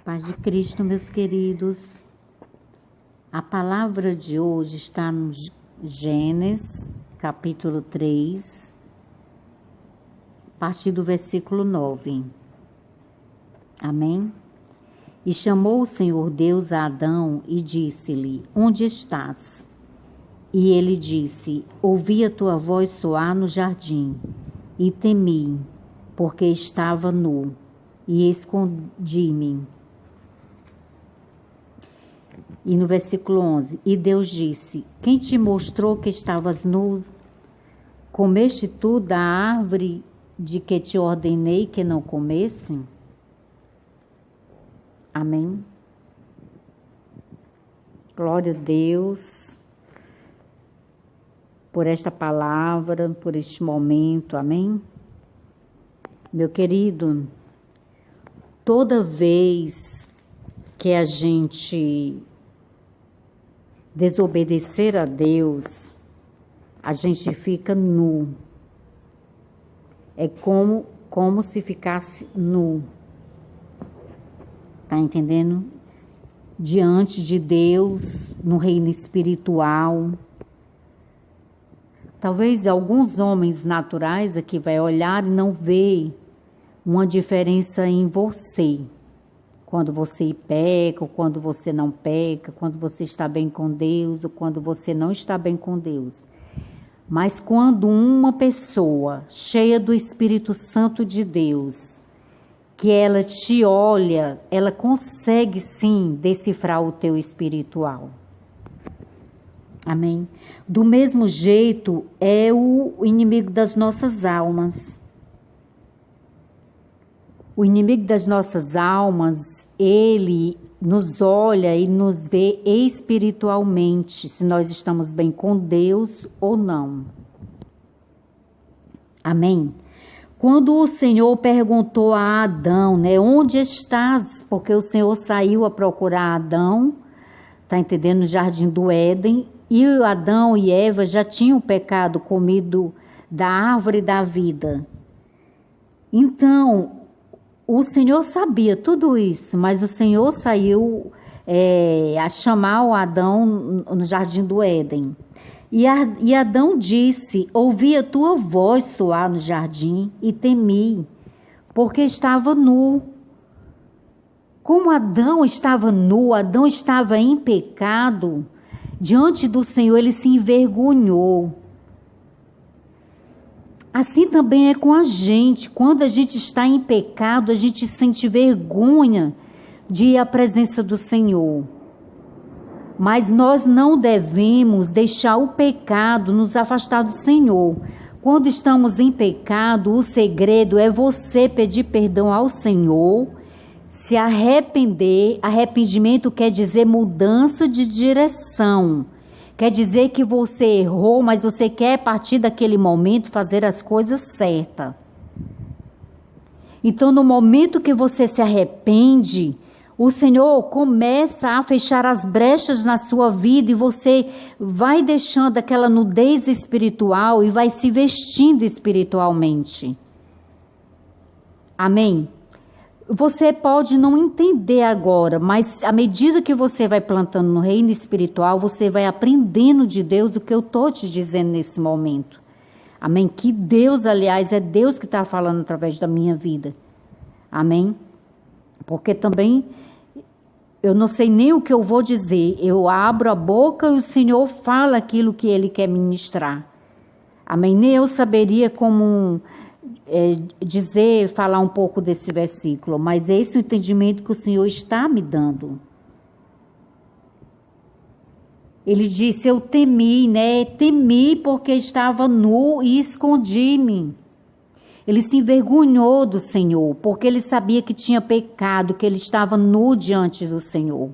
Paz de Cristo, meus queridos. A palavra de hoje está no Gênesis, capítulo 3, a partir do versículo 9. Amém? E chamou o Senhor Deus a Adão e disse-lhe: Onde estás? E ele disse: Ouvi a tua voz soar no jardim, e temi, porque estava nu, e escondi-me. E no versículo 11, e Deus disse: Quem te mostrou que estavas nu? Comeste tu da árvore de que te ordenei que não comesse? Amém? Glória a Deus por esta palavra, por este momento, amém? Meu querido, toda vez que a gente desobedecer a Deus, a gente fica nu. É como se ficasse nu. Tá entendendo? Diante de Deus, no reino espiritual. Talvez alguns homens naturais aqui vai olhar e não ver uma diferença em você. Quando você peca, ou quando você não peca, quando você está bem com Deus, ou quando você não está bem com Deus. Mas quando uma pessoa cheia do Espírito Santo de Deus, que ela te olha, ela consegue sim decifrar o teu espiritual. Amém? Do mesmo jeito é o inimigo das nossas almas. O inimigo das nossas almas, ele nos olha e nos vê espiritualmente, se nós estamos bem com Deus ou não. Amém? Quando o Senhor perguntou a Adão, onde estás? Porque o Senhor saiu a procurar Adão, tá entendendo? No jardim do Éden, e Adão e Eva já tinham pecado, comido da árvore da vida. Então, o Senhor sabia tudo isso, mas o Senhor saiu a chamar o Adão no jardim do Éden. E Adão disse: Ouvi a tua voz soar no jardim e temi, porque estava nu. Como Adão estava nu, Adão estava em pecado, diante do Senhor ele se envergonhou. Assim também é com a gente. Quando a gente está em pecado, a gente sente vergonha de ir à presença do Senhor. Mas nós não devemos deixar o pecado nos afastar do Senhor. Quando estamos em pecado, o segredo é você pedir perdão ao Senhor, se arrepender. Arrependimento quer dizer mudança de direção. Quer dizer que você errou, mas você quer, a partir daquele momento, fazer as coisas certas. Então, no momento que você se arrepende, o Senhor começa a fechar as brechas na sua vida e você vai deixando aquela nudez espiritual e vai se vestindo espiritualmente. Amém? Você pode não entender agora, mas à medida que você vai plantando no reino espiritual, você vai aprendendo de Deus o que eu estou te dizendo nesse momento. Amém? Que Deus, aliás, é Deus que está falando através da minha vida. Amém? Porque também eu não sei nem o que eu vou dizer. Eu abro a boca e o Senhor fala aquilo que Ele quer ministrar. Amém? Nem eu saberia como falar um pouco desse versículo, mas esse é o entendimento que o Senhor está me dando. Ele disse: eu temi, temi porque estava nu e escondi-me. Ele se envergonhou do Senhor, porque ele sabia que tinha pecado, que ele estava nu diante do Senhor.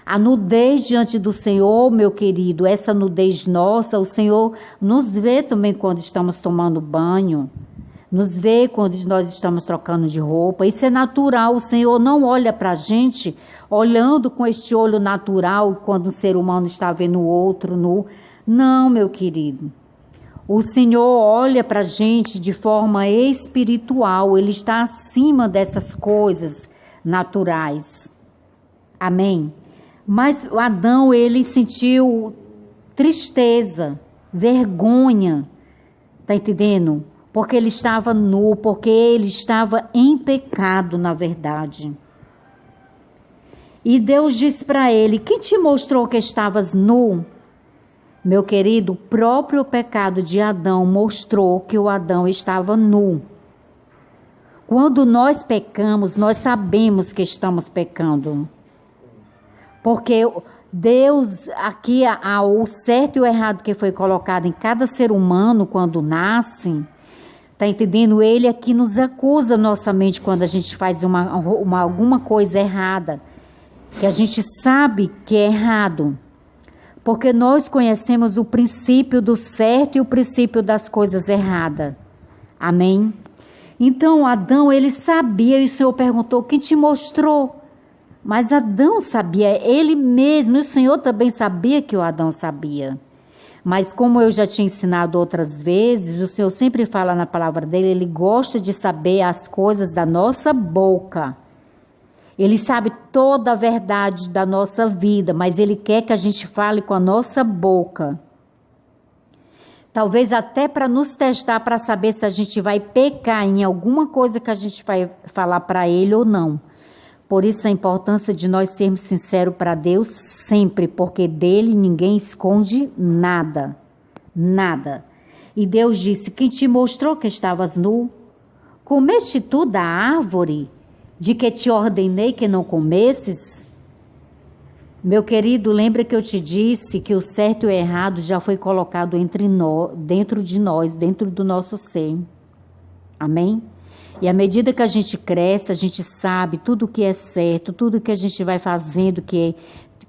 A nudez diante do Senhor, meu querido, essa nudez nossa, o Senhor nos vê também quando estamos tomando banho. Nos vê quando nós estamos trocando de roupa. Isso é natural. O Senhor não olha para a gente olhando com este olho natural quando um ser humano está vendo o outro nu. Não, meu querido. O Senhor olha para a gente de forma espiritual. Ele está acima dessas coisas naturais. Amém? Mas o Adão, ele sentiu tristeza, vergonha, tá entendendo? Porque ele estava nu, porque ele estava em pecado, na verdade. E Deus disse para ele: quem te mostrou que estavas nu? Meu querido, o próprio pecado de Adão mostrou que o Adão estava nu. Quando nós pecamos, nós sabemos que estamos pecando. Porque Deus, aqui o certo e o errado que foi colocado em cada ser humano quando nasce, tá entendendo? Ele aqui nos acusa nossa mente quando a gente faz alguma coisa errada, que a gente sabe que é errado. Porque nós conhecemos o princípio do certo e o princípio das coisas erradas. Amém? Então Adão, ele sabia, e o Senhor perguntou: quem te mostrou? Mas Adão sabia, ele mesmo, e o Senhor também sabia que o Adão sabia. Mas como eu já tinha ensinado outras vezes, o Senhor sempre fala na palavra dele, ele gosta de saber as coisas da nossa boca. Ele sabe toda a verdade da nossa vida, mas ele quer que a gente fale com a nossa boca. Talvez até para nos testar, para saber se a gente vai pecar em alguma coisa que a gente vai falar para ele ou não. Por isso a importância de nós sermos sinceros para Deus sempre, porque dele ninguém esconde nada, nada. E Deus disse: quem te mostrou que estavas nu? Comeste tu da árvore de que te ordenei que não comesses? Meu querido, lembra que eu te disse que o certo e o errado já foi colocado dentro de nós, dentro do nosso ser. Amém? E à medida que a gente cresce, a gente sabe tudo o que é certo, tudo que a gente vai fazendo que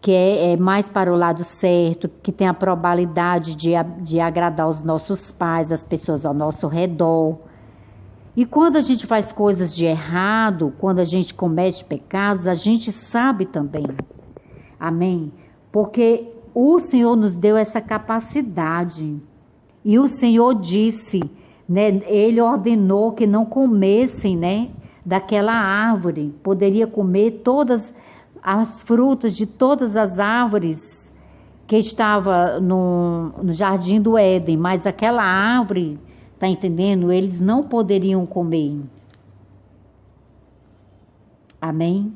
é mais para o lado certo, que tem a probabilidade de agradar os nossos pais, as pessoas ao nosso redor. E quando a gente faz coisas de errado, quando a gente comete pecados, a gente sabe também. Amém? Porque o Senhor nos deu essa capacidade. E o Senhor disse, né, ele ordenou que não comessem, né, daquela árvore. Poderia comer todas as frutas de todas as árvores que estava no jardim do Éden, mas aquela árvore, tá entendendo? Eles não poderiam comer. Amém?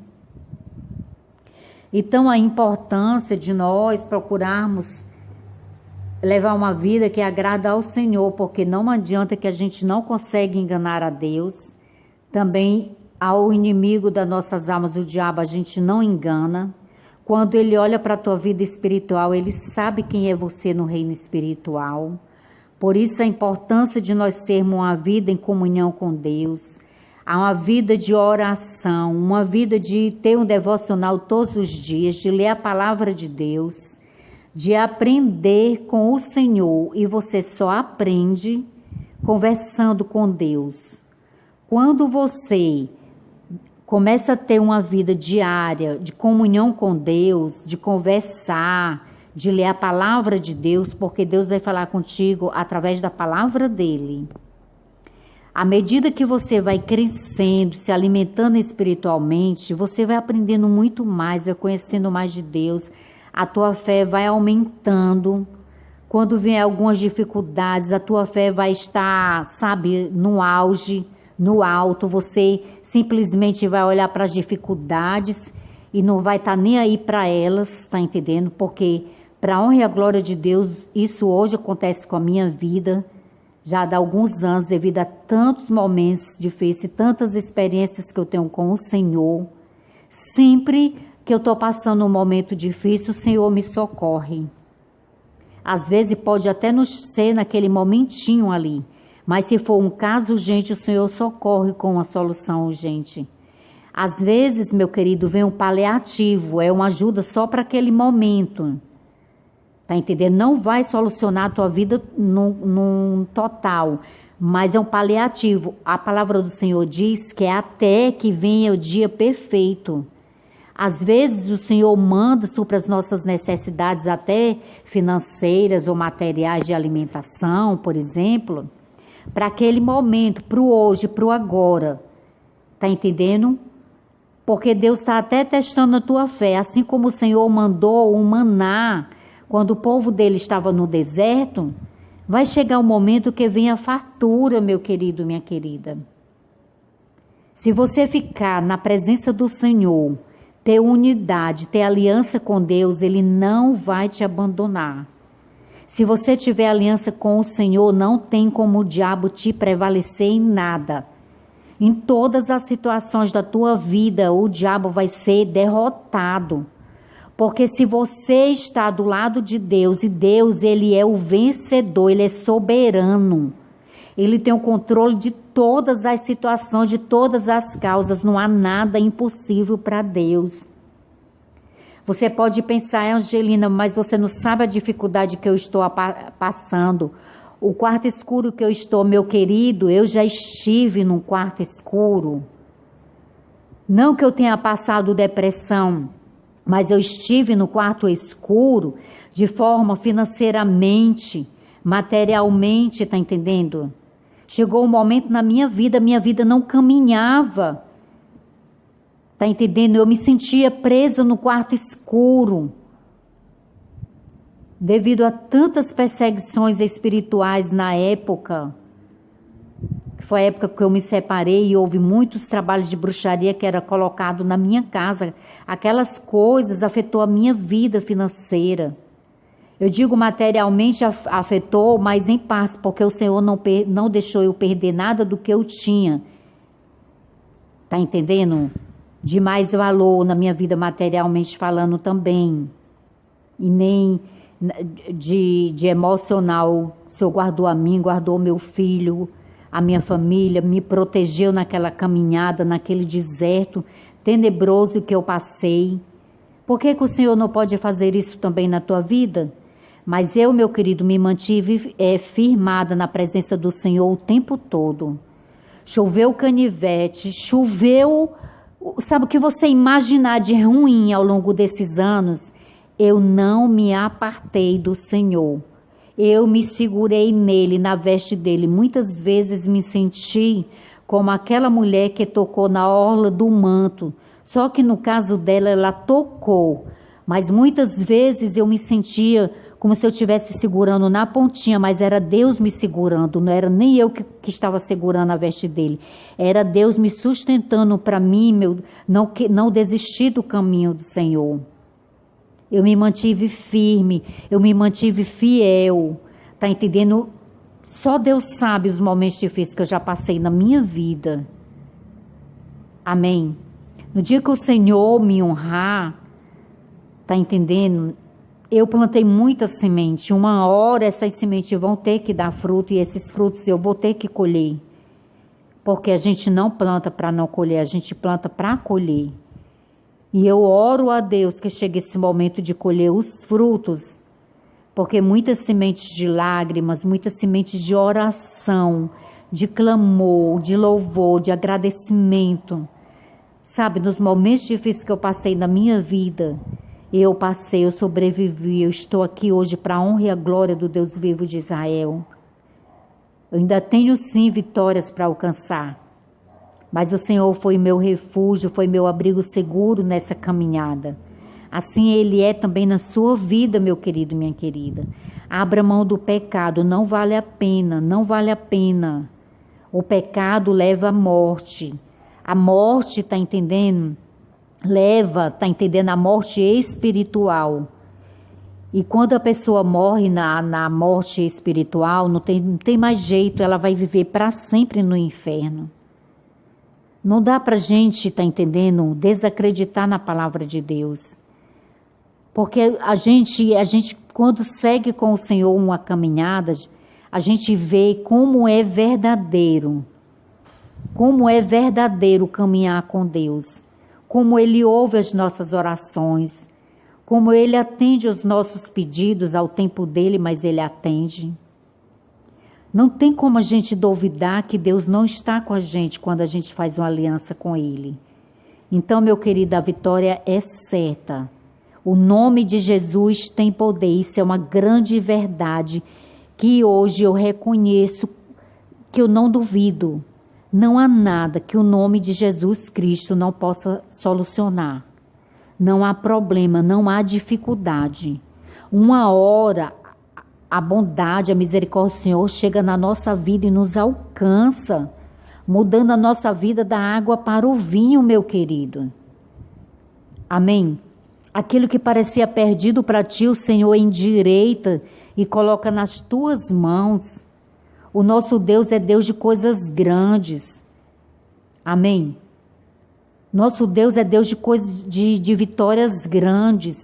Então a importância de nós procurarmos levar uma vida que agrada ao Senhor, porque não adianta que a gente não consegue enganar a Deus. Também ao inimigo das nossas almas, o diabo, a gente não engana. Quando ele olha para a tua vida espiritual, ele sabe quem é você no reino espiritual. Por isso a importância de nós termos uma vida em comunhão com Deus, uma vida de oração, uma vida de ter um devocional todos os dias, de ler a palavra de Deus, de aprender com o Senhor. E você só aprende conversando com Deus. Quando você começa a ter uma vida diária de comunhão com Deus, de conversar, de ler a palavra de Deus, porque Deus vai falar contigo através da palavra dele. À medida que você vai crescendo, se alimentando espiritualmente, você vai aprendendo muito mais, vai conhecendo mais de Deus, a tua fé vai aumentando. Quando vier algumas dificuldades, a tua fé vai estar, sabe, no auge, no alto. Você simplesmente vai olhar para as dificuldades e não vai estar nem aí para elas, tá entendendo? Porque para a honra e a glória de Deus, isso hoje acontece com a minha vida, já há alguns anos, devido a tantos momentos difíceis, tantas experiências que eu tenho com o Senhor. Sempre que eu estou passando um momento difícil, o Senhor me socorre. Às vezes pode até não ser naquele momentinho ali, mas se for um caso urgente, o Senhor socorre com uma solução urgente. Às vezes, meu querido, vem um paliativo, é uma ajuda só para aquele momento. Tá entendendo? Não vai solucionar a tua vida num total, mas é um paliativo. A palavra do Senhor diz que é até que venha o dia perfeito. Às vezes o Senhor manda supra as nossas necessidades, até financeiras ou materiais de alimentação, por exemplo, para aquele momento, para o hoje, para o agora. Tá entendendo? Porque Deus está até testando a tua fé, assim como o Senhor mandou o maná quando o povo dele estava no deserto. Vai chegar o momento que vem a fartura, meu querido, minha querida. Se você ficar na presença do Senhor, ter unidade, ter aliança com Deus, Ele não vai te abandonar. Se você tiver aliança com o Senhor, não tem como o diabo te prevalecer em nada. Em todas as situações da tua vida, o diabo vai ser derrotado. Porque se você está do lado de Deus, e Deus, Ele é o vencedor, Ele é soberano. Ele tem o controle de todas as situações, de todas as causas. Não há nada impossível para Deus. Você pode pensar, Angelina, mas você não sabe a dificuldade que eu estou passando. O quarto escuro que eu estou, meu querido, eu já estive num quarto escuro. Não que eu tenha passado depressão, mas eu estive no quarto escuro de forma financeiramente, materialmente, tá entendendo? Chegou um momento na minha vida não caminhava. Tá entendendo? Eu me sentia presa no quarto escuro. Devido a tantas perseguições espirituais na época, que foi a época que eu me separei e houve muitos trabalhos de bruxaria que era colocado na minha casa. Aquelas coisas afetou a minha vida financeira. Eu digo materialmente afetou, mas em parte, porque o Senhor não deixou eu perder nada do que eu tinha. Tá entendendo? De mais valor na minha vida materialmente falando também. E nem de emocional. O Senhor guardou a mim, guardou meu filho, a minha família, me protegeu naquela caminhada, naquele deserto tenebroso que eu passei. Por que o Senhor não pode fazer isso também na tua vida? Mas eu, meu querido, me mantive firmada na presença do Senhor o tempo todo. Choveu canivete, choveu, sabe o que você imaginar de ruim ao longo desses anos? Eu não me apartei do Senhor. Eu me segurei nele, na veste dele. Muitas vezes me senti como aquela mulher que tocou na orla do manto. Só que no caso dela, ela tocou. Mas muitas vezes eu me sentia como se eu estivesse segurando na pontinha, mas era Deus me segurando. Não era nem eu que estava segurando a veste dele. Era Deus me sustentando para mim, não desistir do caminho do Senhor. Eu me mantive firme, eu me mantive fiel, tá entendendo? Só Deus sabe os momentos difíceis que eu já passei na minha vida. Amém? No dia que o Senhor me honrar, tá entendendo? Eu plantei muita semente, uma hora essas sementes vão ter que dar fruto e esses frutos eu vou ter que colher. Porque a gente não planta para não colher, a gente planta para colher. E eu oro a Deus que chegue esse momento de colher os frutos, porque muitas sementes de lágrimas, muitas sementes de oração, de clamor, de louvor, de agradecimento. Sabe, nos momentos difíceis que eu passei na minha vida, eu sobrevivi, eu estou aqui hoje para a honra e a glória do Deus vivo de Israel. Eu ainda tenho sim vitórias para alcançar. Mas o Senhor foi meu refúgio, foi meu abrigo seguro nessa caminhada. Assim Ele é também na sua vida, meu querido, minha querida. Abra mão do pecado, não vale a pena, não vale a pena. O pecado leva à morte. A morte, tá entendendo? Tá entendendo? A morte espiritual. E quando a pessoa morre na morte espiritual, não tem mais jeito, ela vai viver para sempre no inferno. Não dá pra gente, tá entendendo, desacreditar na palavra de Deus. Porque a gente quando segue com o Senhor uma caminhada, a gente vê como é verdadeiro caminhar com Deus. Como Ele ouve as nossas orações, como Ele atende os nossos pedidos ao tempo dEle, mas Ele atende. Não tem como a gente duvidar que Deus não está com a gente quando a gente faz uma aliança com Ele. Então, meu querido, a vitória é certa. O nome de Jesus tem poder. Isso é uma grande verdade que hoje eu reconheço, que eu não duvido. Não há nada que o nome de Jesus Cristo não possa solucionar. Não há problema, não há dificuldade. Uma hora, a bondade, a misericórdia do Senhor chega na nossa vida e nos alcança, mudando a nossa vida da água para o vinho, meu querido. Amém? Aquilo que parecia perdido para ti, o Senhor endireita e coloca nas tuas mãos. O nosso Deus é Deus de coisas grandes. Amém? Nosso Deus é Deus de coisas de vitórias grandes.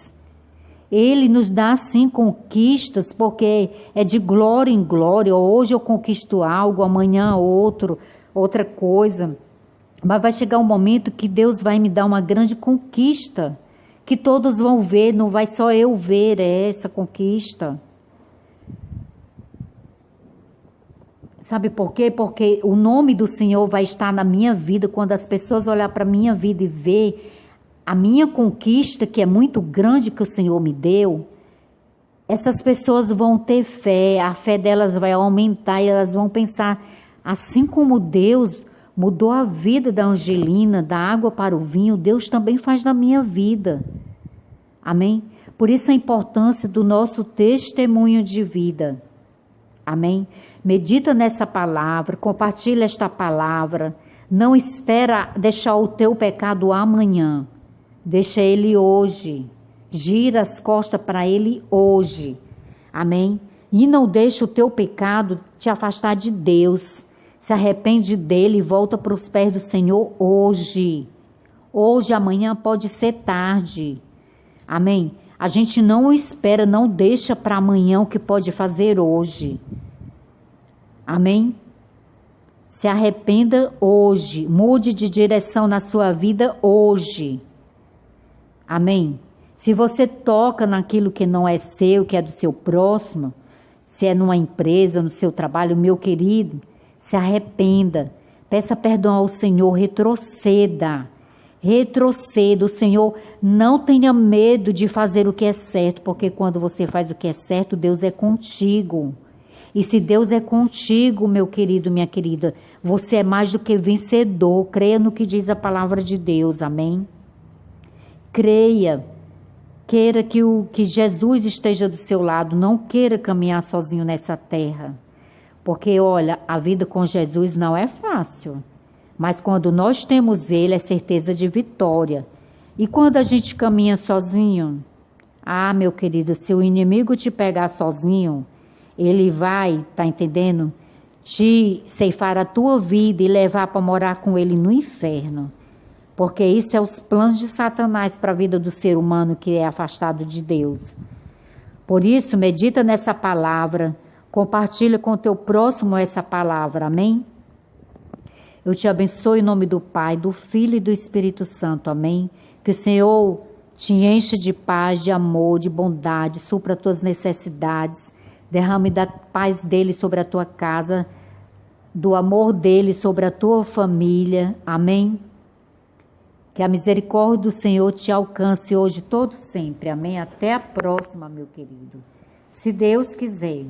Ele nos dá sim conquistas, porque é de glória em glória. Hoje eu conquisto algo, amanhã outra coisa. Mas vai chegar um momento que Deus vai me dar uma grande conquista, que todos vão ver, não vai só eu ver essa conquista. Sabe por quê? Porque o nome do Senhor vai estar na minha vida. Quando as pessoas olhar para a minha vida e ver a minha conquista, que é muito grande, que o Senhor me deu, essas pessoas vão ter fé, a fé delas vai aumentar e elas vão pensar, assim como Deus mudou a vida da Angelina, da água para o vinho, Deus também faz na minha vida. Amém? Por isso a importância do nosso testemunho de vida. Amém? Medita nessa palavra, compartilha esta palavra. Não espera deixar o teu pecado amanhã. Deixa ele hoje. Gira as costas para ele hoje. Amém? E não deixa o teu pecado te afastar de Deus. Se arrepende dele e volta para os pés do Senhor hoje. Hoje, amanhã pode ser tarde. Amém? A gente não espera, não deixa para amanhã o que pode fazer hoje. Amém? Se arrependa hoje. Mude de direção na sua vida hoje. Amém? Se você toca naquilo que não é seu, que é do seu próximo, se é numa empresa, no seu trabalho, meu querido, se arrependa, peça perdão ao Senhor, retroceda, o Senhor, não tenha medo de fazer o que é certo, porque quando você faz o que é certo, Deus é contigo, e se Deus é contigo, meu querido, minha querida, você é mais do que vencedor, creia no que diz a palavra de Deus, amém? Creia, queira que Jesus esteja do seu lado, não queira caminhar sozinho nessa terra. Porque, olha, a vida com Jesus não é fácil. Mas quando nós temos Ele, é certeza de vitória. E quando a gente caminha sozinho, meu querido, se o inimigo te pegar sozinho, ele vai, tá entendendo? Te ceifar a tua vida e levar para morar com ele no inferno. Porque isso é os planos de Satanás para a vida do ser humano que é afastado de Deus. Por isso, medita nessa palavra. Compartilha com o teu próximo essa palavra, amém? Eu te abençoo em nome do Pai, do Filho e do Espírito Santo, amém? Que o Senhor te enche de paz, de amor, de bondade, supra as tuas necessidades, derrame da paz dele sobre a tua casa, do amor dele sobre a tua família, amém? Que a misericórdia do Senhor te alcance hoje, todo sempre, amém? Até a próxima, meu querido. Se Deus quiser.